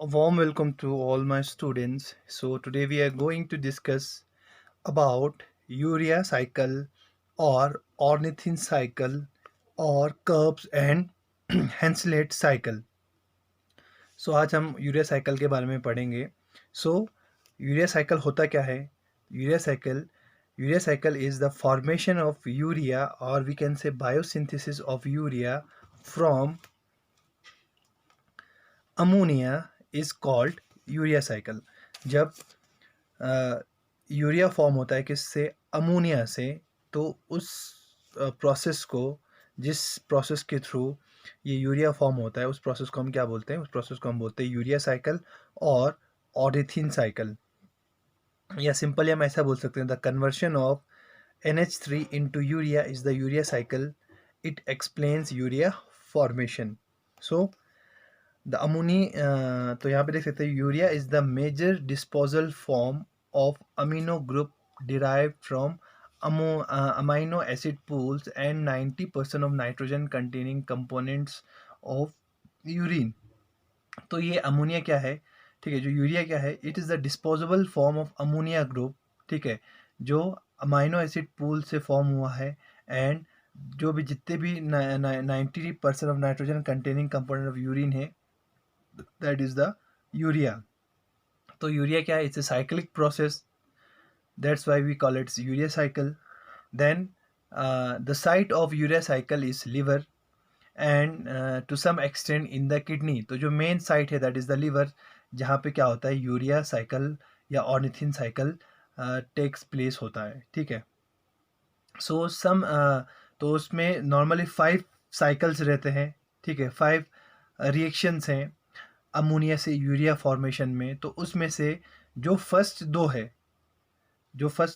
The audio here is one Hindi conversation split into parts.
A warm welcome to all my students. So today we are going to discuss about urea cycle or ornithine cycle or Krebs and Henseleit cycle. So आज हम यूरिया साइकिल के बारे में पढ़ेंगे. So यूरिया साइकिल होता क्या है? Urea cycle is the formation of urea, or we can say biosynthesis of urea from ammonia is called urea cycle. जब यूरिया फॉर्म होता है किससे? अमोनिया से. तो उस प्रोसेस को, जिस प्रोसेस के थ्रू ये यूरिया फॉर्म होता है, उस प्रोसेस को हम क्या बोलते हैं? उस प्रोसेस को हम बोलते हैं यूरिया साइकिल और ऑरिथीन साइकिल. या सिंपली हम ऐसा बोल सकते हैं, the conversion of NH3 into urea is the urea cycle. It explains urea formation. So the ammonia तो यहाँ पे देख सकते हैं, urea is the major disposal form of amino group derived from amino acid pools and 90% of nitrogen containing components of urine. तो ये अमोनिया क्या है? ठीक है, जो यूरिया क्या है, it is the disposable form of ammonia group. ठीक है, जो अमाइनो एसिड पूल से फॉर्म हुआ है, एंड जो भी जितने भी 90% of nitrogen containing component of urine है, that is the urea. तो यूरिया क्या है? It's a cyclic process. That's why we call it urea cycle. Then the site of urea cycle is liver, and to some extent in the kidney. तो जो मेन साइट है, दैट इज़ द लिवर, जहाँ पे क्या होता है, यूरिया साइकिल या ऑर्निथिन साइकिल टेक्स प्लेस होता है. ठीक है. सो सम तो उसमें नॉर्मली 5 साइकिल्स रहते हैं. ठीक है, 5 रिएक्शंस हैं अमोनिया से यूरिया फॉर्मेशन में. तो उसमें से जो फर्स्ट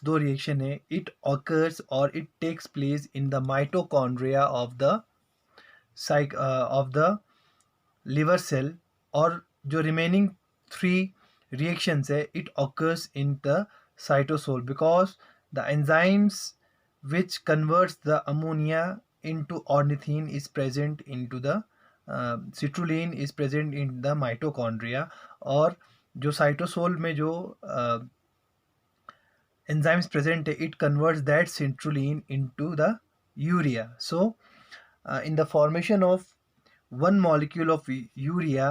दो रिएक्शन है, इट ऑकर्स और it takes place in the mitochondria of the liver cell. और जो रिमेनिंग 3 रिएक्शंस है, it occurs in the cytosol, because the enzymes which converts the ammonia into ornithine is present into the citrulline is present in the mitochondria. और जो साइटोसोल में जो enzymes present है, it converts that citrulline into the urea. So in the formation of one molecule of urea,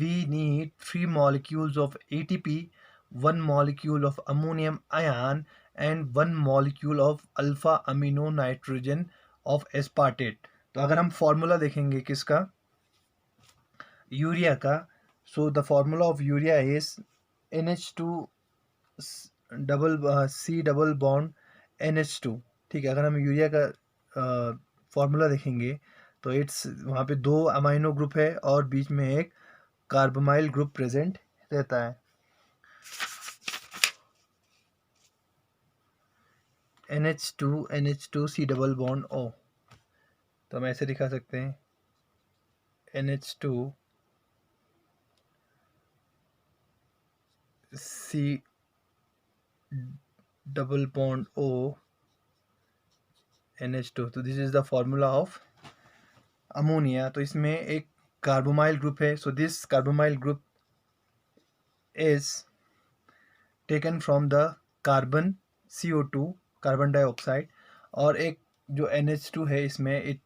we need 3 molecules of ATP, 1 molecule of ammonium ion, and 1 molecule of alpha amino nitrogen of aspartate. तो अगर हम फॉर्मूला देखेंगे किसका? यूरिया का. So the formula of urea is NH2 double C double bond NH2. ठीक है, अगर हम यूरिया का फॉर्मूला देखेंगे तो इट्स वहाँ पे 2 अमाइनो ग्रुप है और बीच में एक कार्बोमाइल ग्रुप प्रेजेंट रहता है. NH2 C double bond O. तो हम ऐसे दिखा सकते हैं, NH2 C double bond O NH2. तो this is the formula of ammonia. तो इसमें एक कार्बोमाइल ग्रुप है. So this carbamyl group is taken from the carbon CO2, carbon dioxide. और एक जो NH2 है, इसमें it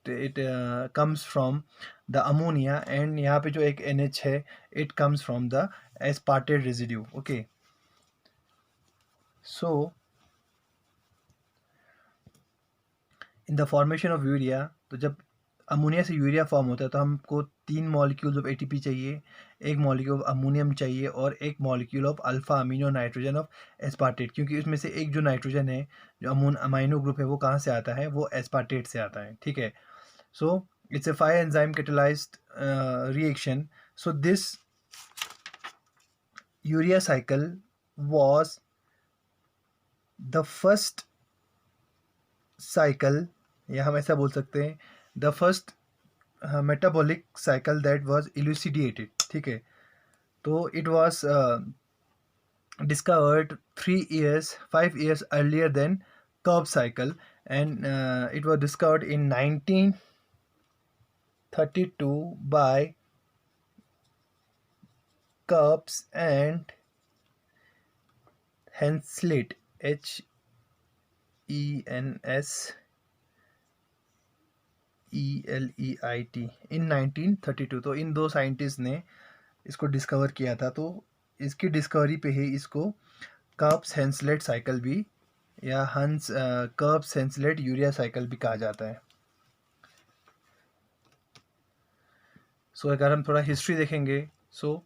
comes from the ammonia. And यहाँ पे जो एक NH है, it comes from the aspartate residue. Okay. So in the formation of urea, तो जब अमोनिया से यूरिया फॉर्म होता है तो हमको 3 मॉलिक्यूल्स ऑफ ATP चाहिए, 1 मॉलिक्यूल ऑफ अमोनियम चाहिए, और 1 molecule of alpha amino nitrogen of aspartate. क्योंकि उसमें से एक जो नाइट्रोजन है, जो अमाइनो ग्रुप है, वो कहाँ से आता है? वो एस्पार्टेट से आता है. ठीक है. So it's a 5 enzyme catalysed reaction. So this urea cycle was the first cycle, या हम ऐसा बोल सकते हैं, the first metabolic cycle that was elucidated. ठीक है. तो it was discovered 5 years earlier than Krebs cycle, and it was discovered in 1932 by Karps and Hensleit, Hensleit in 1932। तो इन दो साइंटिस्ट ने इसको डिस्कवर किया था। तो इसकी डिस्कवरी पे ही इसको कर्ब्स हेंसलेट साइकिल भी या कर्ब्स हेंसलेट यूरिया साइकिल भी कहा जाता है। सो अगर हम थोड़ा हिस्ट्री देखेंगे, so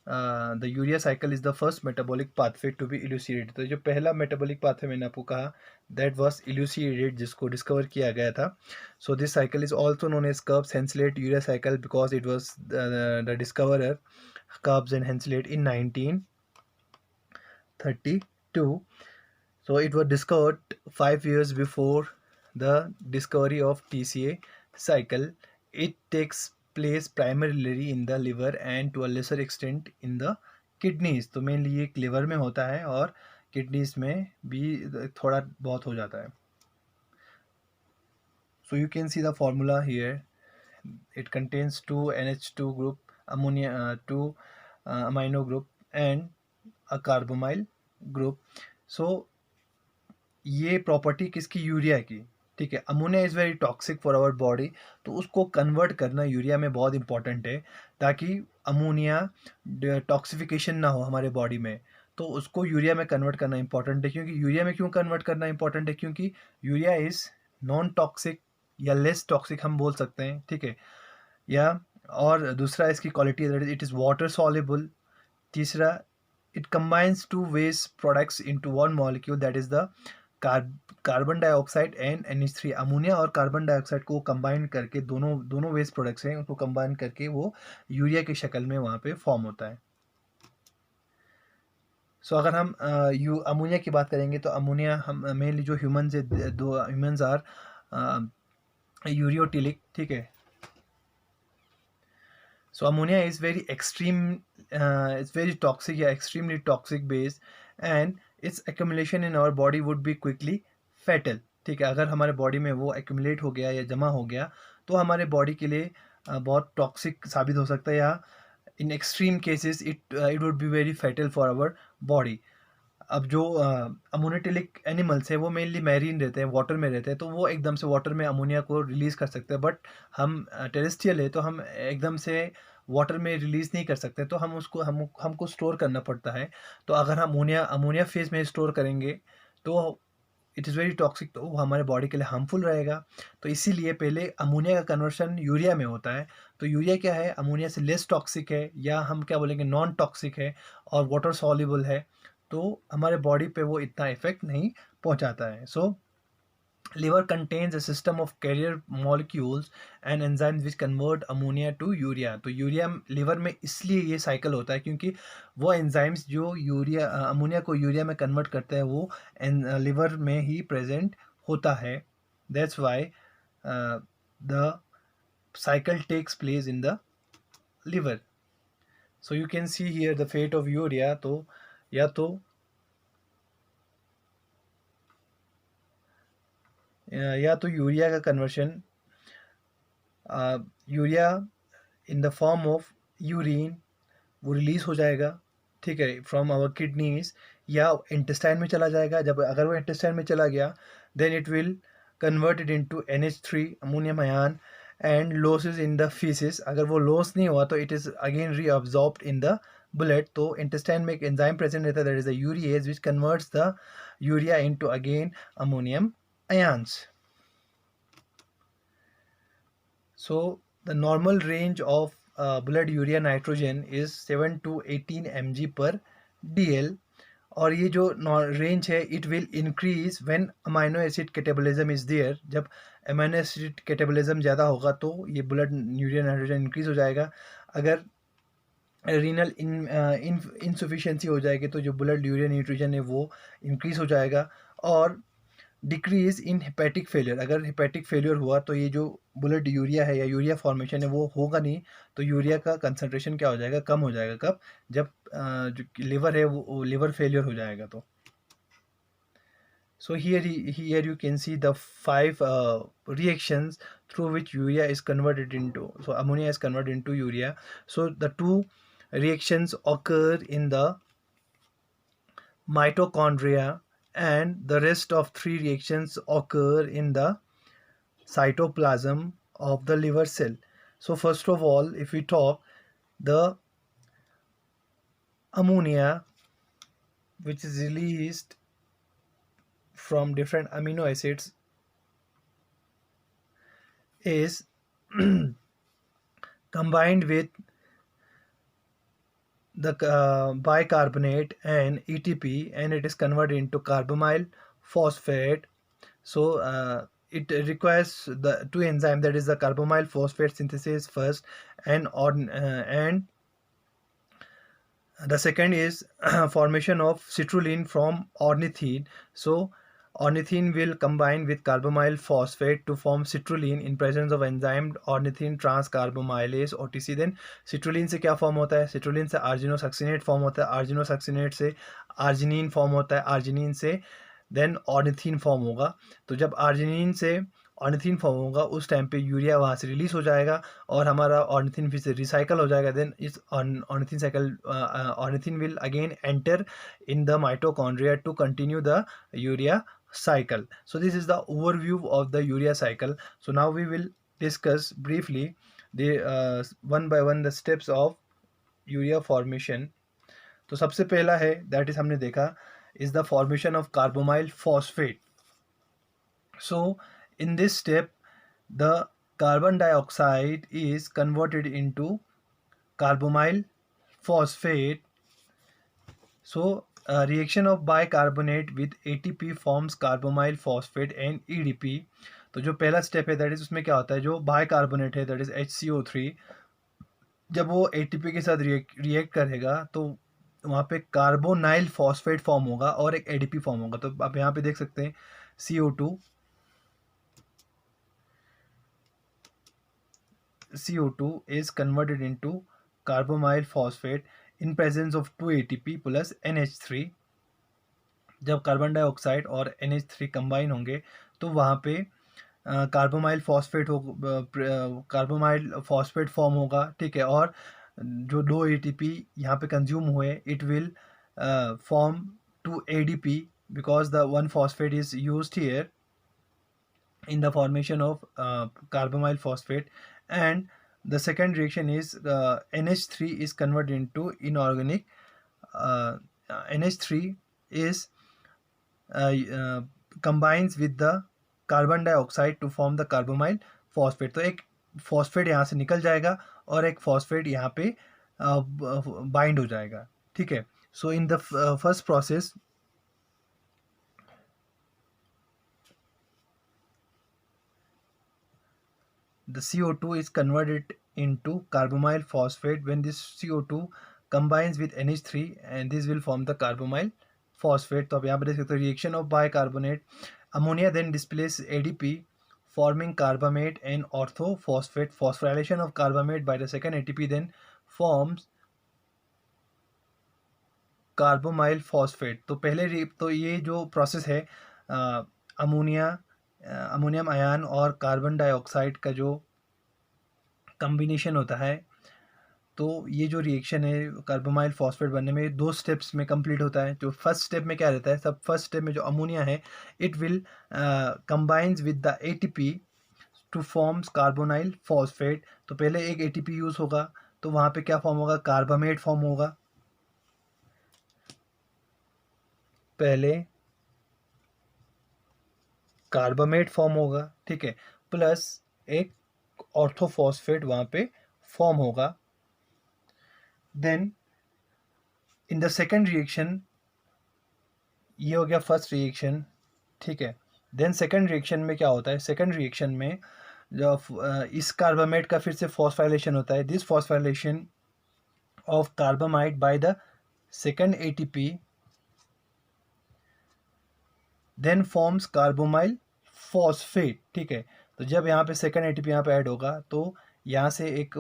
the urea cycle is the first metabolic pathway to be elucidated. तो जो पहला मेटाबॉलिक पाथवे मैंने आपको कहा, दैट वाज इल्यूसिडेटेड, जिसको डिस्कवर किया गया था। So this cycle is also known as Krebs Henseleit urea cycle because it was the discoverer Krebs and Henseleit in 1932। So it was discovered 5 years before the discovery of TCA cycle. It takes place primarily in the liver and to a lesser extent in the kidneys. तो मेनली ये लिवर में होता है और किडनीज में भी थोड़ा बहुत हो जाता है। So you can see the formula here. It contains 2 NH2 group, ammonia 2 amino group and a carbamyl group. So ये प्रॉपर्टी किसकी? यूरिया की। ठीक है, ammonia is very toxic for our body, तो उसको कन्वर्ट करना यूरिया में बहुत इंपॉर्टेंट है ताकि अमोनिया टॉक्सिफिकेशन ना हो हमारे बॉडी में। तो उसको यूरिया में कन्वर्ट करना इंपॉर्टेंट है। क्योंकि यूरिया में क्यों कन्वर्ट करना इंपॉर्टेंट है? क्योंकि यूरिया इज़ नॉन टॉक्सिक या लेस टॉक्सिक हम बोल सकते हैं। ठीक है, या और दूसरा इसकी quality it is water soluble. तीसरा, it combines two waste products into one molecule, that is the carbon dioxide and NH3। Ammonia और कार्बन डाइऑक्साइड को कंबाइन करके दोनों वेस्ट प्रोडक्ट्स हैं, उनको कंबाइन करके वो यूरिया की शक्ल में वहाँ पे फॉर्म होता है। सो अगर हम अमोनिया की बात करेंगे तो अमोनिया हम मेनली जो ह्यूमन्स है, दो ह्यूमन्स आर यूरियोटिलिक। ठीक है, so ammonia is very extreme, it's very toxic या extremely toxic base and its accumulation in our body would be quickly fatal। ठीक है, अगर हमारे बॉडी में वो accumulate हो गया या जमा हो गया तो हमारे बॉडी के लिए बहुत टॉक्सिक साबित हो सकता है, या in extreme cases it would be very fatal for our body. अब जो अमोनिटिलिक एनिमल्स हैं वो मेनली मैरीन रहते हैं, वाटर में रहते हैं, तो वो एकदम से वाटर में अमोनिया को रिलीज़ कर सकते हैं। बट हम टेरेस्ट्रियल है तो हम एकदम से वाटर में रिलीज़ नहीं कर सकते, तो हमको स्टोर करना पड़ता है। तो अगर हम अमोनिया फेज में स्टोर करेंगे तो इट इज़ वेरी टॉक्सिक, तो वो हमारे बॉडी के लिए हार्मफुल रहेगा। तो इसीलिए पहले अमोनिया का कन्वर्शन यूरिया में होता है। तो यूरिया क्या है? अमोनिया से लेस टॉक्सिक है, या हम क्या बोलेंगे, नॉन टॉक्सिक है और वाटर सॉल्युबल है, तो हमारे बॉडी पे वो इतना इफेक्ट नहीं पहुंचाता है। सो liver contains a system of carrier molecules and enzymes which convert ammonia to urea। तो यूरिया लिवर में इसलिए ये साइकिल होता है क्योंकि वो एंजाइम्स जो अमोनिया को यूरिया में कन्वर्ट करते हैं वो लिवर में ही प्रेजेंट होता है। That's why the cycle takes place in the liver. So you can see here the fate of urea. तो या तो यूरिया का conversion urea in the form of urine वो रिलीज़ हो जाएगा, ठीक है, फ्रॉम आवर किडनीज, या इंटेस्टाइन में चला जाएगा। जब अगर वो इंटेस्टाइन में चला गया then it will converted into NH3 ammonium ion and losses in the faeces. अगर वो लॉस नहीं हुआ तो it is again reabsorbed in the blood. तो इंटेस्टाइन में एक एंजाइम प्रेजेंट रहता है, that is the urease which converts the urea into again ammonium ions। So the normal range of blood urea nitrogen is 7 to 18 mg per dl। और ये जो रेंज है it will increase when amino acid catabolism is there. जब अमाइनो एसिड कैटाबॉलिज्म ज़्यादा होगा तो ये ब्लड यूरिया नाइट्रोजन इंक्रीज हो जाएगा। अगर रीनल इनसफिशिएंसी हो जाएगी तो जो ब्लड यूरिया नाइट्रोजन है वो इंक्रीज हो जाएगा। और डिक्रीज इन हेपेटिक फेलियर, अगर हेपेटिक फेलियर हुआ तो ये जो ब्लड यूरिया है या यूरिया फॉर्मेशन है वो होगा नहीं, तो यूरिया का कंसंट्रेशन क्या हो जाएगा? कम हो जाएगा। कब? जब जो लिवर है वो लिवर फेलियर हो जाएगा। तो so here you can see the 5 reactions through which urea is converted into, so ammonia is converted into urea। So the two reactions occur in the mitochondria, and the rest of 3 reactions occur in the cytoplasm of the liver cell. So first of all, if we talk, the ammonia which is released from different amino acids is combined with the bicarbonate and ATP, and it is converted into carbamyl phosphate. So it requires the two enzyme, that is the carbamyl phosphate synthesis first, and the second is formation of citrulline from ornithine. So ornithine will combine with carbamyl phosphate to form citrulline in presence of enzyme ornithine transcarbamylase OTC. Then citrulline से क्या फॉर्म होता है? citrulline से arginosuccinate फॉर्म होता है, arginosuccinate से arginine फॉर्म होता है, arginine से देन ऑर्निथीन फॉर्म होगा. तो जब आर्जिनिन से ऑर्निथीन फॉर्म होगा उस टाइम पे यूरिया वहाँ से रिलीज हो जाएगा और हमारा ऑर्निथीन फिर से रिसाइकल हो जाएगा. देन इस ornithine cycle ornithine will again enter in the mitochondria to continue the urea cycle. So this is the overview of the urea cycle. So now we will discuss briefly the one by one the steps of urea formation. तो सबसे पहला है that is हमने देखा is the formation of carbamyl phosphate. So in this step the carbon dioxide is converted into carbamyl phosphate. So reaction of bicarbonate with ATP forms carbamyl phosphate and EDP. तो जो पहला स्टेप है दैट इज उसमें क्या होता है, जो बाइकार्बोनेट है दैट इज HCO3, जब वो ATP के साथ रिएक्ट करेगा तो वहाँ पे कार्बोनाइल फॉस्फेट फॉर्म होगा और एक ADP फॉर्म होगा. तो आप यहाँ पे देख सकते हैं CO2 is converted into carbamyl phosphate in presence of 2 ATP plus NH3. जब कार्बन डाइऑक्साइड और NH3 कंबाइन होंगे तो वहाँ पे कार्बोमाइल फॉस्फेट हो कार्बोमाइल फॉस्फेट फॉर्म होगा. ठीक है, और जो 2 ATP यहाँ पे कंज्यूम हुए it will form 2 ADP because the one phosphate is used here in the formation of carbamyl phosphate. And the second reaction is NH3 is converted into inorganic. NH3 is combines with the carbon dioxide to form the carbamoyl phosphate. तो एक फॉस्फेट यहाँ से निकल जाएगा और एक फॉस्फेट यहाँ पे बाइंड हो जाएगा. ठीक है, so in the first process the CO2 is converted into carbamyl phosphate. When this CO2 combines with NH3 and this will form the carbamyl phosphate. तो आप यहाँ पे देख सकते हो reaction of bicarbonate ammonia then displaces ADP forming carbamate and orthophosphate. Phosphorylation of carbamate by the second ATP then forms carbamoyl phosphate. तो पहले तो ये जो प्रोसेस है अमोनियम आयन और कार्बन डाइऑक्साइड का जो कम्बिनेशन होता है, तो ये जो रिएक्शन है कार्बोमाइल फॉस्फेट बनने में 2 स्टेप्स में कंप्लीट होता है. जो फर्स्ट स्टेप में क्या रहता है, सब फर्स्ट स्टेप में जो अमोनिया है it will combines with the ATP two forms carbonyl phosphate. तो पहले एक ATP यूज़ होगा तो वहाँ पे क्या फॉर्म होगा, कार्बामेट फॉर्म होगा. पहले कार्बामेट फॉर्म होगा, ठीक है, प्लस एक ऑर्थोफॉस्फेट वहाँ पे फॉर्म होगा. Then in the second reaction, ये हो गया फर्स्ट रिएक्शन. ठीक है, देन सेकेंड रिएक्शन में क्या होता है, सेकेंड रिएक्शन में जो इस कार्बामेट का फिर से फॉस्फाइलेशन होता है. This phosphorylation of carbamide by the second ATP then forms carbamoyl phosphate. ठीक है, तो जब यहाँ पे सेकेंड ATP यहाँ पे ऐड होगा तो यहाँ से एक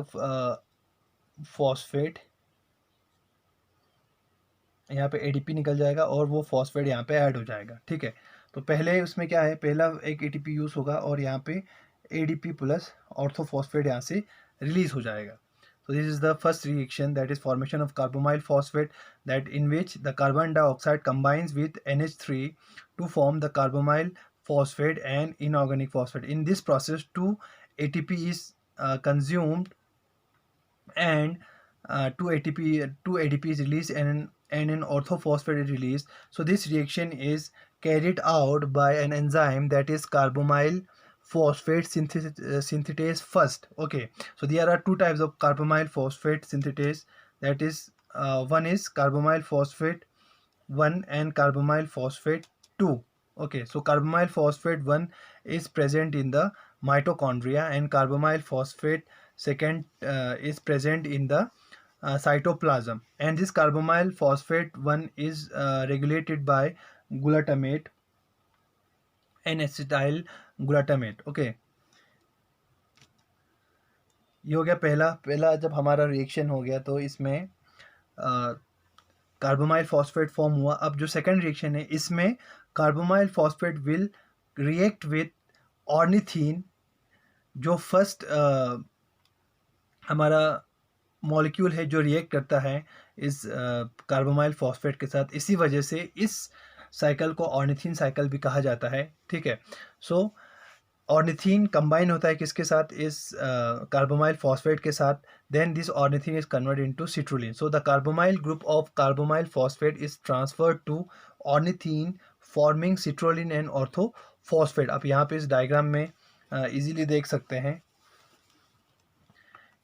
फॉस्फेट यहाँ पे ADP निकल जाएगा और वो फॉस्फेट यहाँ पे ऐड हो जाएगा. ठीक है, तो पहले उसमें क्या है, पहला एक ATP यूज़ होगा और यहाँ पे ADP प्लस ऑर्थोफॉस्फेट यहाँ से रिलीज हो जाएगा. So this is the first reaction, that is formation of carbamyl phosphate, that in which the carbon dioxide combines with NH3 to form the carbamyl phosphate and inorganic phosphate. In this process, 2 ATP is consumed, and 2 ADP is released, and an orthophosphate is released. So this reaction is carried out by an enzyme, that is carbamyl phosphate synthetase first. Okay, so there are two types of carbamyl phosphate synthetase, that is one is carbamyl phosphate 1 and carbamyl phosphate 2. Okay, so carbamyl phosphate 1 is present in the mitochondria, and carbamyl phosphate second is present in the cytoplasm. And this carbamyl phosphate 1 is regulated by glutamate and acetyl glutamate. Okay, ये हो गया पहला पहला जब हमारा रिएक्शन हो गया तो इसमें कार्बोमाइल फॉस्फेट फॉर्म हुआ. अब जो सेकंड रिएक्शन है, इसमें carbamoyl phosphate will react with ornithine, जो फर्स्ट हमारा मॉलिक्यूल है जो रिएक्ट करता है इस कार्बोमाइल फॉस्फेट के साथ. इसी वजह से इस साइकिल को ऑर्निथीन साइकिल भी कहा जाता है. ठीक है, सो ऑर्निथीन कंबाइन होता है किसके साथ, इस कार्बोमाइल फॉस्फेट के साथ. Then this ornithine is convert into citrulline. So the carbamyl group of carbamyl phosphate is transferred to ornithine forming citrulline and orthophosphate. आप यहाँ पे इस डायग्राम में इजीली देख सकते हैं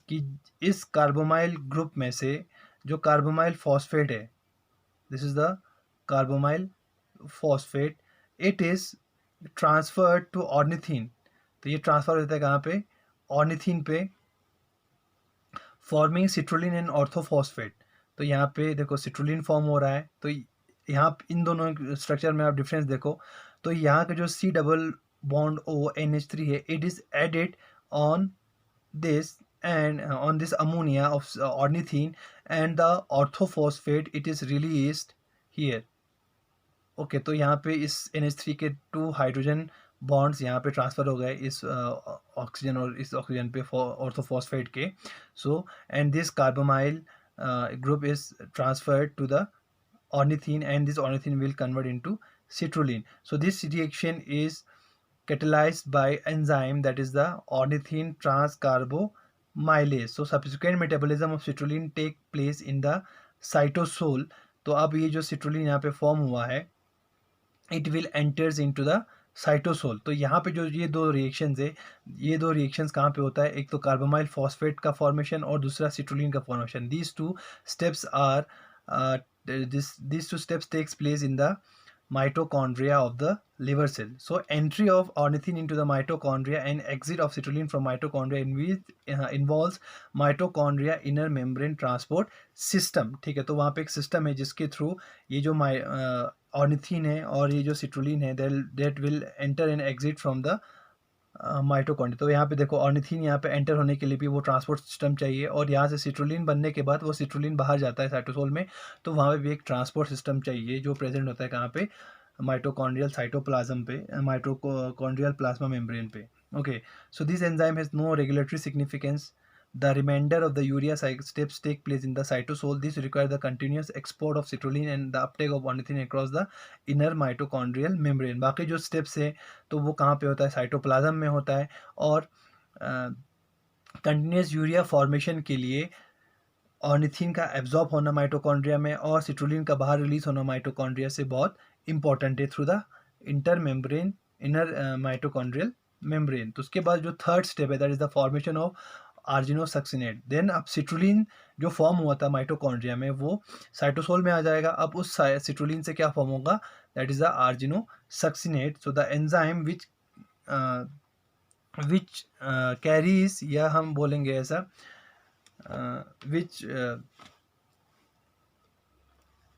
कि इस कार्बोमाइल ग्रुप में से जो कार्बोमाइल फॉस्फेट है, this is the carbamoyl phosphate, it is transferred to ornithine. तो ये ट्रांसफर होता है कहाँ पे, ऑर्निथीन पे, फॉर्मिंग सिट्रुलिन एंड ऑर्थोफॉस्फेट. तो यहाँ पे देखो सिट्रुलिन फॉर्म हो रहा है. तो यहाँ इन दोनों स्ट्रक्चर में आप डिफरेंस देखो, तो यहाँ का जो C double bond O NH3 है, it is added on this and on this ammonia of ornithine, and the orthophosphate it is released here. Okay, तो यहाँ पे इस NH3 के 2 हाइड्रोजन बॉन्ड्स यहाँ पे ट्रांसफ़र हो गए इस ऑक्सीजन और इस ऑक्सीजन पे ऑर्थोफॉस्फेट के. So and this carbamyl group is transferred to the ornithine, and this ornithine will convert into citrulline. So this reaction is catalyzed by enzyme, that is the ornithine transcarbamylase. So subsequent metabolism of citrulline take place in the cytosol. तो अब ये जो citrulline यहाँ पे फॉर्म हुआ है, it will enters into the cytosol. तो यहाँ पे जो ये दो रिएक्शंस है, ये दो रिएक्शंस कहाँ पे होता है, एक तो कार्बोमाइल फॉस्फेट का फॉर्मेशन और दूसरा सिट्रुलिन का formation. These two steps are these two steps takes place in the mitochondria of the liver cell. So entry of ornithine into the mitochondria and exit of citrulline from mitochondria in which involves mitochondria inner membrane transport system. ठीक है, तो वहाँ पे एक सिस्टम है जिसके थ्रू ये जो ऑर्निथीन है और ये जो सिट्रुलिन है, that will enter and exit from the mitochondria. तो यहाँ पे देखो ऑर्निथीन यहाँ पे एंटर होने के लिए भी वो ट्रांसपोर्ट सिस्टम चाहिए, और यहाँ से सिट्रुलिन बनने के बाद वो सिट्रुलिन बाहर जाता है साइटोसोल में, तो वहाँ पे भी एक ट्रांसपोर्ट सिस्टम चाहिए जो प्रेजेंट होता है कहाँ पे, माइटोकॉन्ड्रियल साइटोप्लाज्म पे, माइटोकॉन्ड्रियल प्लाज्मा मेम्ब्रेन पे. Okay, so this enzyme has no regulatory significance. The remainder of the urea steps take place in the cytosol. This requires the continuous export of citrulline and the uptake of ornithine across the inner mitochondrial membrane. बाकी जो स्टेप्स है तो वो कहाँ पे होता है, साइटोप्लाज्म में होता है. और कंटिन्यूस यूरिया फॉर्मेशन के लिए ऑर्निथीन का एब्जॉर्ब होना माइटोकॉन्ड्रिया में और सिट्रुलिन का बाहर रिलीज होना माइटोकॉन्ड्रिया से बहुत इंपॉर्टेंट है through the inner mitochondrial membrane. तो उसके बाद जो थर्ड स्टेप है, that is the formation of argininosuccinate. Then अब सिट्रुलिन जो फॉर्म हुआ था माइटोकॉन्ड्रिया में वो साइटोसोल में आ जाएगा. अब उस सिट्रुलिन से क्या फॉर्म होगा, that is the argininosuccinate. So the enzyme which carries, या हम बोलेंगे ऐसा, which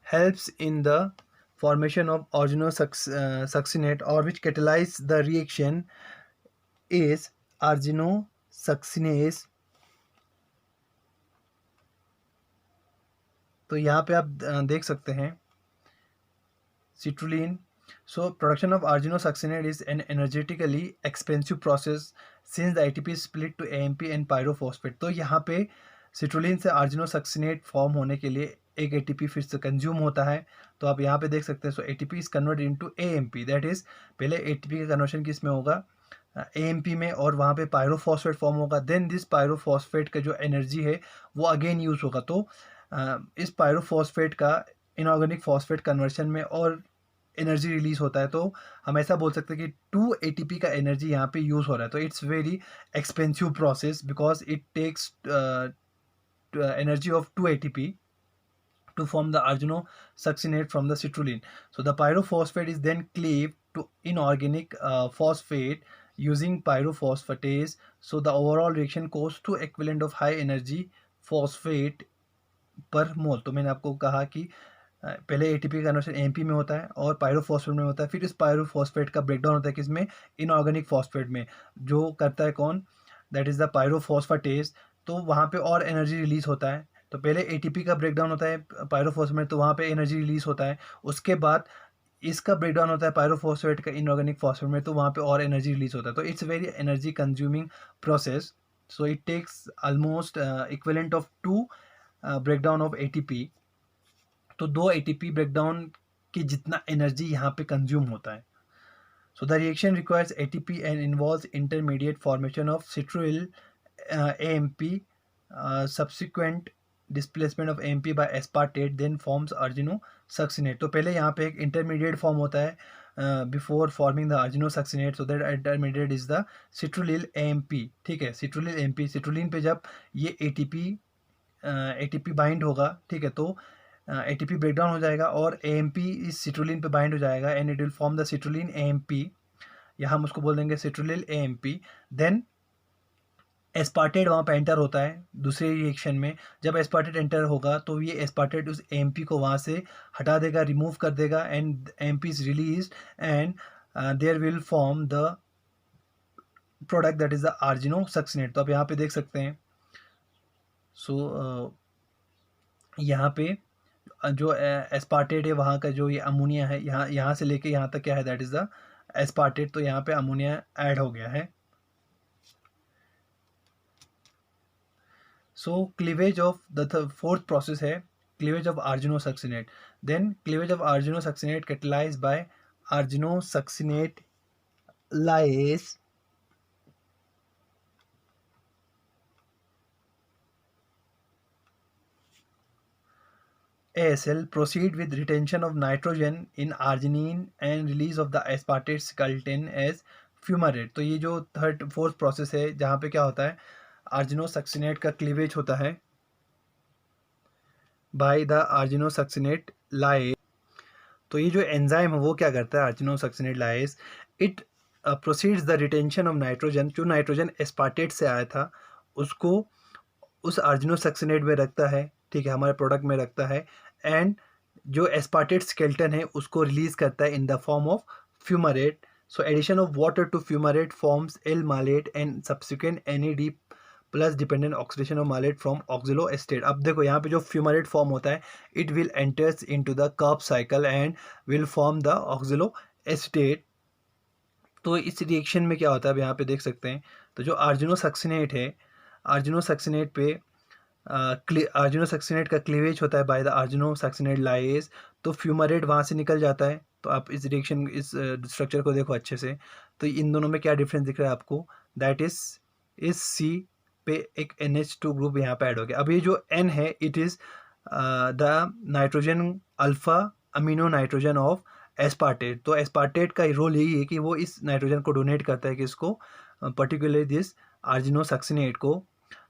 helps in the formation of arginosuccinate or which catalyze the reaction is arginosuccinase. तो यहाँ पे आप देख सकते हैं citrulline. So production of arginosuccinate is an energetically expensive process since the ATP is split to AMP and pyrophosphate. तो यहाँ पे सिट्रुलिन से आर्जिनोसक्सिनेट फॉर्म होने के लिए एक एटीपी फिर से कंज्यूम होता है। तो आप यहाँ पे देख सकते हैं, so ATP is converted into AMP, that is पहले एटीपी का कन्वर्शन किस में होगा, एएमपी में, और वहाँ पे पायरोफॉस्फेट फॉर्म होगा। देन दिस पायरोफॉस्फेट का जो एनर्जी है वो अगेन यूज होगा। तो इस पायरोफॉस्फेट का इनऑर्गेनिक फॉस्फेट कन्वर्शन में और एनर्जी रिलीज होता है। तो हम ऐसा बोल सकते हैं कि 2 एटीपी का एनर्जी यहाँ पे यूज हो रहा है। तो it's very expensive process because it takes energy of 2 ATP to form the arginosuccinate from the citrulline. So the pyrophosphate is then cleaved to inorganic phosphate using pyrophosphatase. So the overall reaction goes to equivalent of high energy phosphate पर मोल। तो मैंने आपको कहा कि पहले एटीपी का कन्वर्शन एमपी में होता है और पायरोफॉस्फेट में होता है, फिर इस पायरोफॉस्फेट का ब्रेकडाउन होता है किसमें, इनऑर्गेनिक फॉस्फेट में, जो करता है कौन, दैट इज द पायरोफॉस्फेटेज। तो वहाँ पे और एनर्जी रिलीज होता है। तो पहले एटीपी का ब्रेकडाउन होता है पायरोफॉस्फेट में, तो वहाँ पे एनर्जी रिलीज होता है। उसके बाद इसका ब्रेकडाउन होता है पायरोफॉस्फेट का इनऑर्गेनिक फॉस्फेट में, तो वहाँ पे और एनर्जी रिलीज होता है। तो it's very energy consuming process. So it takes almost equivalent of 2 breakdown of ATP. तो 2 एटीपी ब्रेकडाउन की जितना एनर्जी यहाँ पे कंज्यूम होता है। So the reaction requires ATP and involves intermediate formation of citrullyl AMP, subsequent displacement of AMP by aspartate, then forms argininosuccinate. तो पहले यहाँ पे एक इंटरमीडिएट फॉर्म होता है before forming the argininosuccinate. So that intermediate is the citrullyl AMP. ठीक है, सिट्रुलिल एएमपी, सिट्रुलिन पे जब ये एटीपी बाइंड होगा, ठीक है, तो एटीपी ब्रेकडाउन हो जाएगा और एएमपी इस सिट्रुलिन पे बाइंड हो जाएगा and it will form the citrulline AMP, या हम उसको बोल देंगे सिट्रुलिल एएमपी। देन एस्पार्टेट वहाँ पे एंटर होता है दूसरे रिएक्शन में। जब एस्पार्टेट एंटर होगा तो ये एस्पार्टेट उस एएमपी को वहाँ से हटा देगा, रिमूव कर देगा, and AMP is release and there will form the product that is the argininosuccinate. तो आप यहाँ पे देख सकते हैं। सो यहाँ पे जो एस्पार्टेट है वहाँ का जो ये अमोनिया है, यहाँ से लेके यहाँ तक क्या है, दैट इज द एस्पार्टेट। तो यहाँ पे अमोनिया ऐड हो गया है। So cleavage of the fourth process है cleavage of argininosuccinate. Then cleavage of argininosuccinate catalysed by argininosuccinate lyase ASL proceed with retention of nitrogen in arginine and release of the aspartate skeleton as fumarate। तो ये जो फोर्थ प्रोसेस है जहाँ पे क्या होता है, आर्जिनोसक्सिनेट का क्लीवेज होता है बाय द आर्जिनोसक्सिनेट लाइस। तो ये जो एंजाइम है वो क्या करता है, argininosuccinate lyase, it proceeds the retention of nitrogen. जो नाइट्रोजन एस्पार्टेट से आया था उसको उस आर्जिनोसक्सिनेट में रखता है, ठीक है, हमारे प्रोडक्ट में रखता है, एंड जो एस्पार्टेट स्केल्टन है उसको रिलीज करता है in the form of fumarate. So addition of water to fumarate forms L malate and subsequent NAD plus dependent oxidation of malate from oxaloacetate. अब देखो यहाँ पे जो फ्यूमरेट फॉर्म होता है it will enters into the Krebs cycle and will form the oxaloacetate. तो इस रिएक्शन में क्या होता है, अब यहाँ पे देख सकते हैं। तो जो आर्जिनोसक्सिनेट है, आर्जिनोसक्सिनेट पे आर्जिनोसक्सिनेट का क्लीवेज होता है बाय द आर्जिनोसक्सिनेट लाइस। तो फ्यूमरेट वहाँ से निकल जाता है। तो आप इस रिएक्शन इस स्ट्रक्चर को देखो अच्छे से। तो इन दोनों में क्या डिफरेंस दिख रहा है आपको, दैट इज इस सी पे एक NH2 ग्रुप यहाँ पे ऐड हो गया। अब ये जो N है it is the nitrogen alpha amino nitrogen of aspartate. तो एस्पार्टेट का रोल यही है कि वो इस नाइट्रोजन को डोनेट करता है कि इसको पर्टिकुलरली दिस आर्जिनोसक्सिनेट को,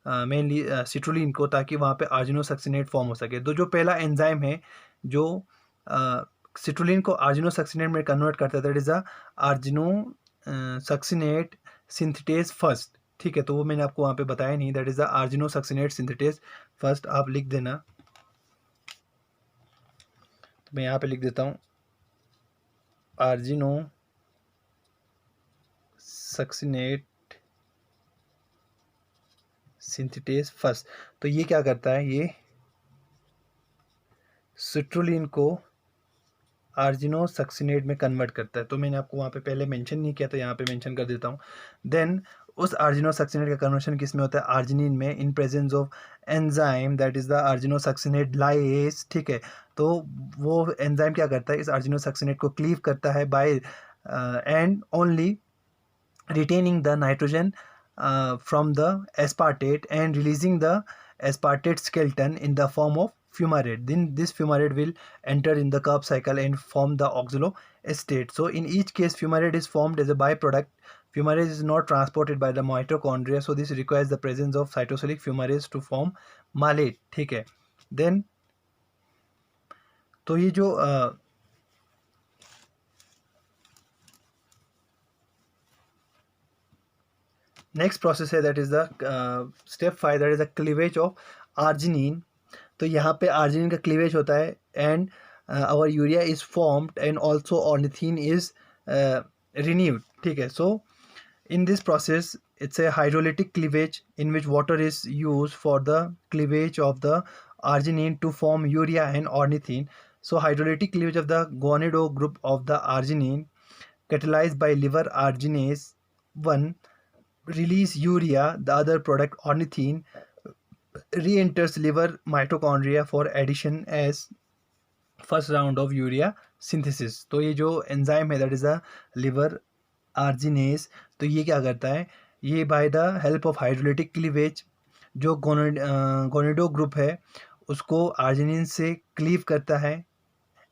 मेनली सिट्रुलिन को, ताकि वहाँ पे आर्जिनोसक्सिनेट फॉर्म हो सके। तो जो पहला एंजाइम है जो सिट्रुलिन को आर्जिनोसक्सिनेट में कन्वर्ट करता है that is the argininosuccinate synthetase first. ठीक है, तो वो मैंने आपको वहाँ पे बताया नहीं, that is the argininosuccinate synthetase first. आप लिख देना, तो मैं यहाँ पे लिख देता हूँ आर्जिनोसक्सिनेट सिंथेटेज फर्स्ट। तो ये क्या करता है, ये सिट्रुलिन को आर्जिनोसक्सिनेट में कन्वर्ट करता है। तो मैंने आपको वहाँ पे पहले मेंशन नहीं किया था, यहाँ पे मेंशन कर देता हूँ। देन उस आर्जिनोसक्सिनेट का कन्वर्शन किस में होता है, आर्जिनिन में, in presence of enzyme that is the argininosuccinate lyase, ठीक है। तो वो एंजाइम क्या करता है, इस आर्जिनोसक्सिनेट को क्लीव करता है by and only retaining the nitrogen from the aspartate and releasing the aspartate skeleton in the form of fumarate. Then this fumarate will enter in the Krebs cycle and form the oxaloacetate. So in each case fumarate is formed as a byproduct. Fumarate is not transported by the mitochondria, so this requires the presence of cytosolic fumarase to form malate, ठीक है। then तो ये जो नेक्स्ट प्रोसेस है that is the step 5 that is the cleavage of arginine. तो यहाँ पे आर्जिनिन का क्लीवेज होता है and our urea is formed and also ornithine is renewed, ठीक है। सो in this process it's a hydrolytic cleavage in which water is used for the cleavage of the arginine to form urea and ornithine. So hydrolytic cleavage of the guanido group of the arginine catalyzed by liver arginase 1 release urea, the other product ornithine re-enters liver mitochondria for addition as first round of urea synthesis. तो ये जो एंजाइम है that is a liver arginase, तो ये क्या करता है, ये by the help of hydrolytic cleavage जो गोनिडो ग्रुप है उसको आर्जिनिन से क्लीव करता है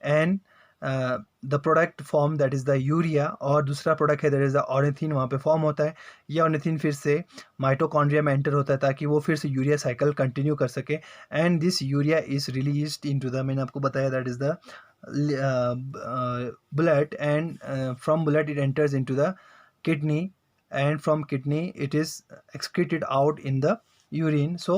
and the product form that is the urea, और दूसरा प्रोडक्ट है दैट इज़ द ऑर्निथिन वहाँ पे फॉर्म होता है। ये ऑर्निथिन फिर से माइटोकॉन्ड्रिया में एंटर होता है ताकि वो फिर से यूरिया साइकिल कंटिन्यू कर सके and this urea is released into the, मैंने आपको बताया that is the blood and from blood it enters into the kidney and from kidney it is excreted out in the urine. So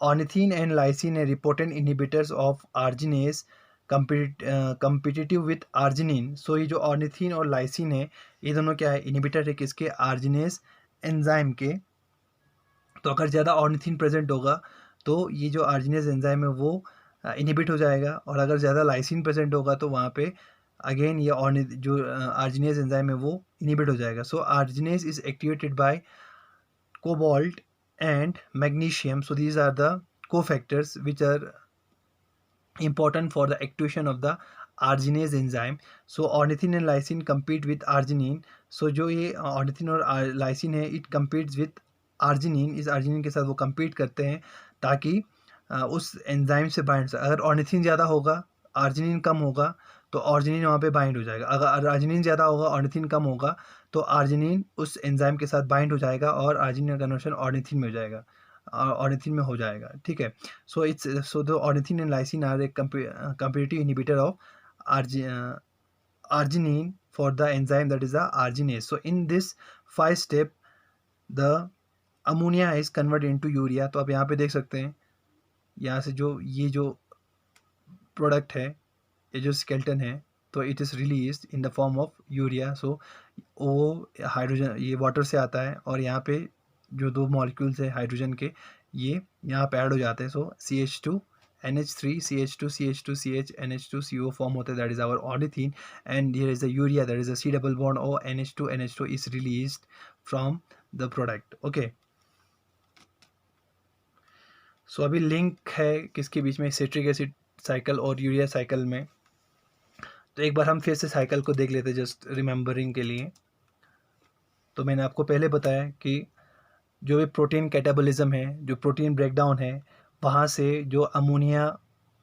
ornithine and lysine are potent inhibitors of arginase competitive with arginine. So ये जो ornithine और lysine है ये दोनों क्या है, इनिबिटर है किसके, आर्जिनेस एंजाइम के। तो अगर ज़्यादा ऑर्निथिन प्रेजेंट होगा तो ये जो आर्जिनेस एंजाइम है वो इनिबिट हो जाएगा, और अगर ज़्यादा लाइसिन प्रेजेंट होगा तो वहाँ पे अगेन ये जो आर्जिनेस एंजाइम है वो इनिबिट हो जाएगा। So arginase is activated by cobalt and magnesium, so these are the cofactors which are important for the activation of the arginase enzyme. So ornithine and lysine compete with arginine. So जो ये ornithine और lysine है it competes with arginine, इस arginine के साथ वो compete करते हैं ताकि उस एंजाइम से बाइंड हो। अगर ऑर्निथिन ज़्यादा होगा आर्जिनिन कम होगा तो ऑर्जिनिन वहाँ पे बाइंड हो जाएगा, अगर आर्जिनिन ज़्यादा होगा ऑर्निथिन कम होगा तो आर्जिनिन उस एंजाइम के साथ बाइंड हो जाएगा और आर्जिनिन का कन्वर्शन ऑर्निथिन में हो जाएगा, ऑर्निथिन में हो जाएगा, ठीक है। So the ornithine and lysine are a competitive inhibitor of arginine for the enzyme that is the arginase. So in this 5 step the ammonia is converted into urea. तो आप यहाँ पे देख सकते हैं, यहाँ से जो ये जो प्रोडक्ट है, ये जो स्केल्टन है, तो it is release in the form of urea. So वो हाइड्रोजन ये वाटर से आता है और यहाँ पे जो दो मॉलिक्यूल्स है हाइड्रोजन के ये यहाँ पे ऐड हो जाते हैं। सो CH2 NH3 CH2 CH2 CH NH2 CO form होता है that is our ornithine and here is the urea that is a C double bond O NH2 is released from the product, okay. So अभी लिंक है किसके बीच में, सिट्रिक एसिड साइकिल और यूरिया साइकिल में। तो एक बार हम फिर से साइकिल को देख लेते जस्ट रिमेम्बरिंग के लिए। तो मैंने आपको पहले बताया कि जो भी प्रोटीन कैटाबॉलिज्म है, जो प्रोटीन ब्रेकडाउन है, वहाँ से जो अमोनिया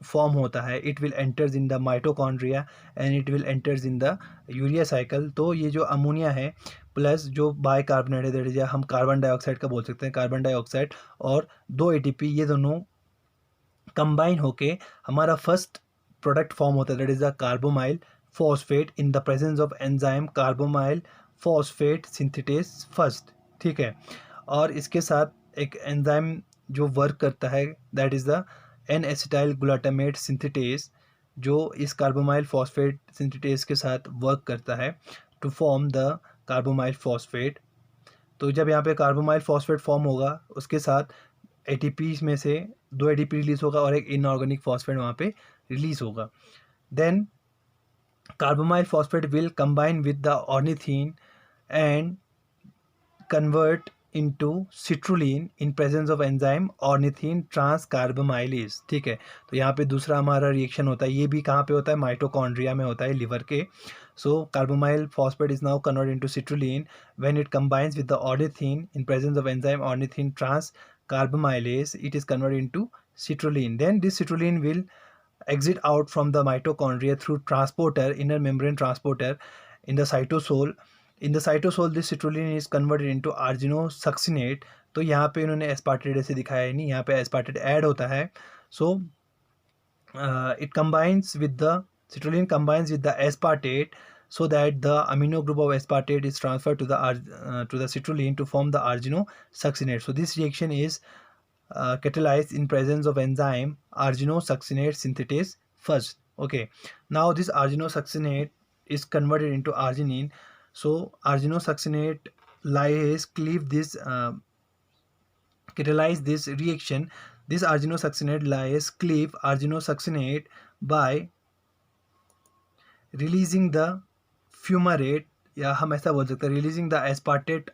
फॉर्म होता है it will enters in the mitochondria and it will enters in the urea cycle. तो ये जो अमोनिया है प्लस जो बाई कार्बोनेट है दैट इज हम कार्बन डाइऑक्साइड का बोल सकते हैं, कार्बन डाइऑक्साइड और 2 ATP ये दोनों कंबाइन होके हमारा फर्स्ट प्रोडक्ट फॉर्म होता है that is the carbamoyl phosphate in the presence of enzyme carbamoyl phosphate synthetase first, ठीक है। और इसके साथ एक एंजाइम जो वर्क करता है that is the N acetyl glutamate synthetase, जो इस कार्बोमाइल फॉस्फेट सिंथेटेज के साथ वर्क करता है to form the carbamoyl phosphate. तो जब यहाँ पे कार्बोमाइल फॉस्फेट फॉर्म होगा उसके साथ ATP में से 2 ATP रिलीज होगा और एक इनऑर्गेनिक फॉस्फेट वहाँ पे रिलीज होगा। Then carbamyl phosphate will combine with the ornithine and convert into citrulline in presence of enzyme ornithine transcarbamylase। ठीक है, तो यहाँ पे दूसरा हमारा रिएक्शन होता है, ये भी कहाँ पे होता है, माइटोकॉन्ड्रिया में होता है, लिवर के। So carbamoyl phosphate is now convert into citrulline when it combines with the ornithine in presence of enzyme ornithine transcarbamylase, it is converted into citrulline. Then this citrulline will exit out from the mitochondria through transporter, inner membrane transporter in the cytosol. In the cytosol this citrulline is converted into arginosuccinate। तो यहाँ पे इन्होंने एस्पार्टेट ऐसे दिखाया है नहीं, यहाँ पे एस्पार्टेट ऐड होता है। सो it combines with the citrulline combines with the aspartate so that the amino group of aspartate is transferred to the citrulline to form the arginosuccinate. So this reaction is catalyzed in presence of enzyme arginosuccinate synthetase first. Okay, now this arginosuccinate is converted into arginine. So arginosuccinate lyase cleave this catalyze this reaction. This arginosuccinate lyase cleave arginosuccinate by releasing the fumarate, या हम ऐसा बोल सकते हैं releasing the aspartate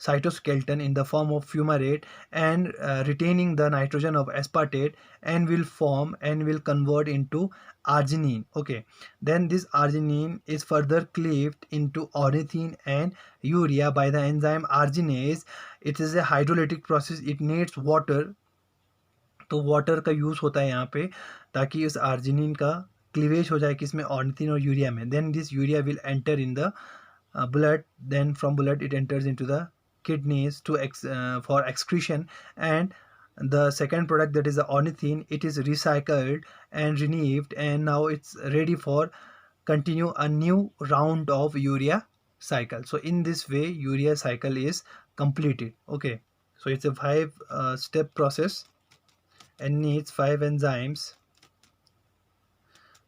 cytoskeleton in the form of fumarate and retaining the nitrogen of aspartate and will convert into arginine. Okay, then this arginine is further cleaved into ornithine and urea by the enzyme arginase. It is a hydrolytic process, it needs water। तो वाटर का यूज़ होता है यहाँ पे ताकि इस आर्जिनिन का क्लीवेज हो जाए किसमें, ऑर्निथिन और यूरिया में। Then this urea will enter in the blood, then from blood it enters into the kidneys to for excretion, and the second product, that is the ornithine, it is recycled and renewed, and now it's ready for continue a new round of urea cycle. So in this way urea cycle is completed. Okay, so it's a 5 step process and needs 5 enzymes।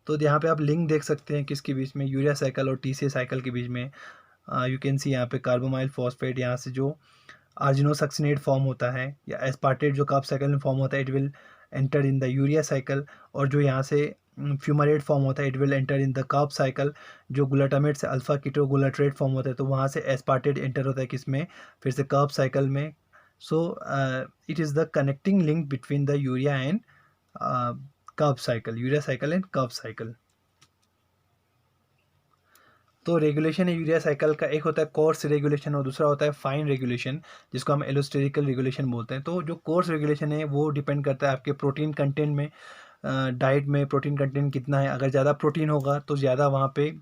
तो यहाँ पे आप लिंक देख सकते हैं किसके बीच में, यूरिया साइकिल और टीसीए साइकिल के बीच में। यू कैन सी यहाँ पे कार्बोमाइल फॉस्फेट, यहाँ से जो आर्जिनोसक्सिनेट फॉर्म होता है या एस्पार्टेट जो कार्ब साइकिल में फॉर्म होता है, it will enter in the urea cycle. और जो यहाँ से फ्यूमरेट फॉर्म होता है, it will enter in the carb cycle. जो ग्लूटामेट से अल्फा कीटोग्लूटारेट फॉर्म होता है, तो वहाँ से एस्पार्टेट एंटर होता है किसमें, फिर से कार्ब साइकिल में। So it is the connecting link between the urea and Krebs cycle, urea cycle and Krebs cycle. तो रेगुलेशन यूरिया साइकिल का एक होता है कोर्स रेगुलेशन और दूसरा होता है फाइन रेगुलेशन, जिसको हम एलोस्टेरिकल रेगुलेशन बोलते हैं। तो जो कोर्स रेगुलेशन है वो डिपेंड करता है आपके प्रोटीन कंटेंट में, डाइट में प्रोटीन कंटेंट कितना है। अगर ज़्यादा प्रोटीन होगा तो ज़्यादा वहाँ पे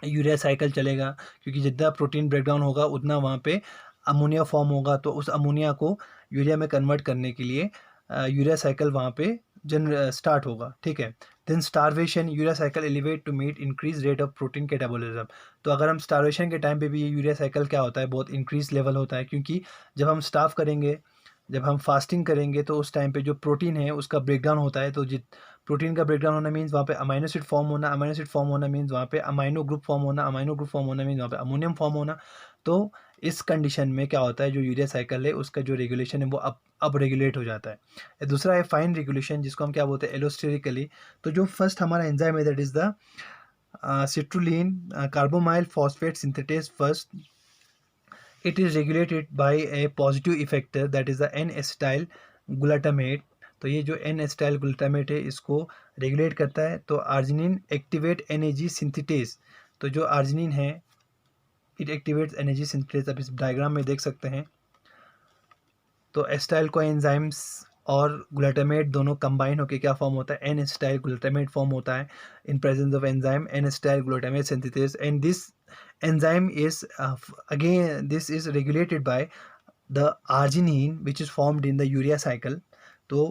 यूरिया साइकिल चलेगा, क्योंकि जितना प्रोटीन ब्रेकडाउन होगा उतना वहाँ पे अमोनिया फॉर्म होगा, तो उस अमोनिया को यूरिया में कन्वर्ट करने के लिए यूरिया साइकिल वहाँ पे स्टार्ट होगा। ठीक है, then starvation, urea cycle elevate to meet increase rate of protein catabolism. तो अगर हम स्टारवेशन के टाइम पे भी ये यूरिया साइकिल क्या होता है, बहुत इंक्रीज लेवल होता है, क्योंकि जब हम स्टार्व करेंगे, जब हम फास्टिंग करेंगे, तो उस टाइम पे जो प्रोटीन है उसका ब्रेकडाउन होता है। तो प्रोटीन का ब्रेकडाउन होना मीन्स वहाँ पे अमाइनो एसिड फॉर्म होना, अमाइनो एसिड फॉर्म होना मीन्स वहाँ पे अमाइनो ग्रुप फॉर्म होना, अमाइनो ग्रुप फॉर्म होना मीन्स वहाँ पे अमोनियम फॉर्म होना। तो इस कंडीशन में क्या होता है, जो यूरिया साइकिल है उसका जो रेगुलेशन है वो अब रेगुलेट हो जाता है। दूसरा है फाइन रेगुलेशन, जिसको हम क्या बोलते हैं, एलोस्टेरिकली। तो जो फर्स्ट हमारा एंजाइम है that is the citrulline carbamoyl phosphate synthetase first. It is regulated by a positive effector, that is the N-acetyl glutamate। तो ये जो N-acetyl glutamate है इसको रेगुलेट करता है। तो आर्जिनिन एक्टिवेट NAG सिंथेटेज। तो जो आर्जिनिन है इट एक्टिवेट्स NAG सिंथेटेज, आप इस डायग्राम में देख सकते हैं। तो एसिटाइल कोएंजाइम्स और ग्लूटामेट दोनों कंबाइन होकर क्या फॉर्म होता है, एन एसिटाइल ग्लूटामेट फॉर्म होता है in presence of enzyme N acetyl glutamate synthesis. And this enzyme is again this is regulated by the arginine which is formed in the urea cycle। तो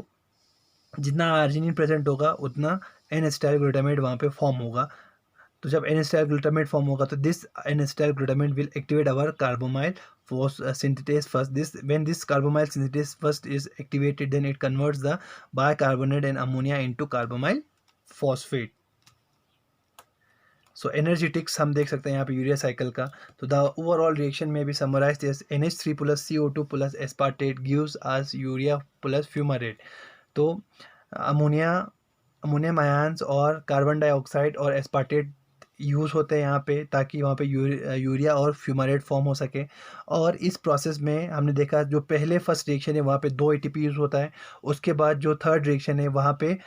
जितना arginine प्रेजेंट होगा उतना एन एसिटाइल ग्लूटामेट वहाँ पे फॉर्म होगा। तो जब एन एसिटाइल ग्लूटामेट फॉर्म होगा तो this N acetyl glutamate will activate our carbamyl synthetase first। When this carbamyl synthetase first is activated, then it converts the bicarbonate and ammonia into carbamyl phosphate। So energetics हम देख सकते हैं यहाँ पे यूरिया साइकिल का। तो द ओवरऑल रिएक्शन में भी summarise as NH3 plus CO2 plus aspartate gives us urea plus fumarate. तो अमोनियम आयंस और कार्बन डाइऑक्साइड और एस्पार्टेट यूज़ होते हैं यहाँ पे, ताकि वहाँ पे यूरिया और फ्यूमारेट फॉर्म हो सके। और इस प्रोसेस में हमने देखा, जो पहले फर्स्ट रिएक्शन है वहाँ पे 2 एटीपी यूज़ होता है, उसके बाद जो थर्ड रिएक्शन है वहाँ पे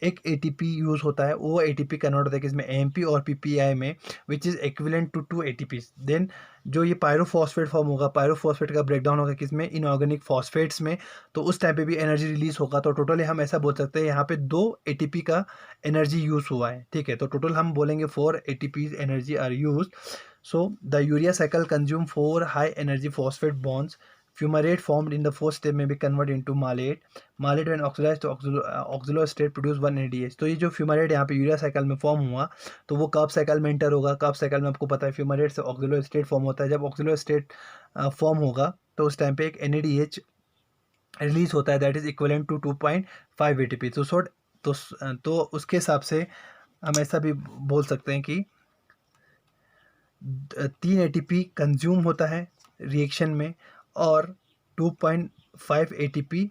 1 एटीपी यूज़ होता है। वो एटीपी कन्वर्ट होता है किसमें, एएमपी और पीपीआई में, which is equivalent to 2 ATPs. Then जो ये पायरोफॉस्फेट फॉर्म होगा, पायरोफॉस्फेट का ब्रेकडाउन होगा किसमें, इनऑर्गेनिक फॉस्फेट्स में, तो उस टाइम पे भी एनर्जी रिलीज होगा। तो टोटली हम ऐसा बोल सकते हैं यहाँ पे 2 एटीपी का एनर्जी यूज़ हुआ है, ठीक है। तो टोटल हम बोलेंगे 4 ATPs energy are used. So the urea cycle consume 4 high energy phosphate bonds. Fumarate formed in the first step may be converted into malate. Malate when oxidized to oxalo state produce 1 NADH। तो ये जो फ्यूमारेट यहाँ पे यूरिया साइकिल में फॉर्म हुआ, तो वो कब साइकिल में एंटर होगा, कब साइकिल में आपको पता है फ्यूमारेट से ऑक्सिलो स्टेट फॉर्म होता है। जब ऑक्सिलो स्टेट फॉर्म होगा तो उस टाइम पे एक NADH रिलीज होता है, that is equivalent to 2.5 ATP। तो उसके हिसाब से हम ऐसा भी बोल सकते हैं कि 3 एटीपी कंज्यूम होता है रिएक्शन में, और 2.5 एटीपी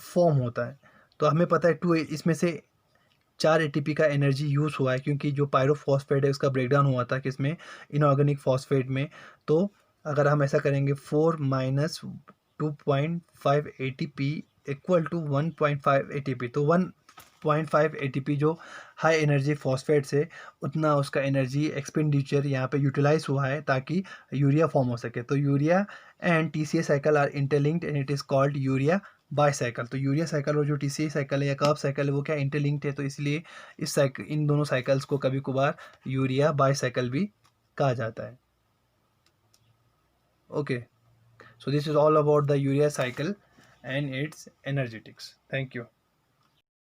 फॉर्म होता है। तो हमें पता है 2 इसमें से 4 एटीपी का एनर्जी यूज़ हुआ है, क्योंकि जो पायरोफॉस्फेट है उसका ब्रेकडाउन हुआ था किसमें, इनऑर्गेनिक फॉस्फेट में। तो अगर हम ऐसा करेंगे 4 minus 2.5 ATP equal to 1.5 ATP, तो 1.5 एटीपी जो हाई एनर्जी फॉस्फेट है, उतना उसका एनर्जी एक्सपेंडिचर यहाँ पे यूटिलाइज हुआ है ताकि यूरिया फॉर्म हो सके। तो urea and TCA cycle are interlinked and it is called urea bicycle. तो यूरिया साइकिल और जो टीसीए साइकिल है या कर्व साइकिल है वो क्या इंटरलिंक्ड है, तो इसलिए इस साइकिल, इन दोनों साइकिल्स को कभी कभार यूरिया बाई साइकिल भी कहा जाता है। Okay, so this is all about the urea cycle and its energetics. Thank you.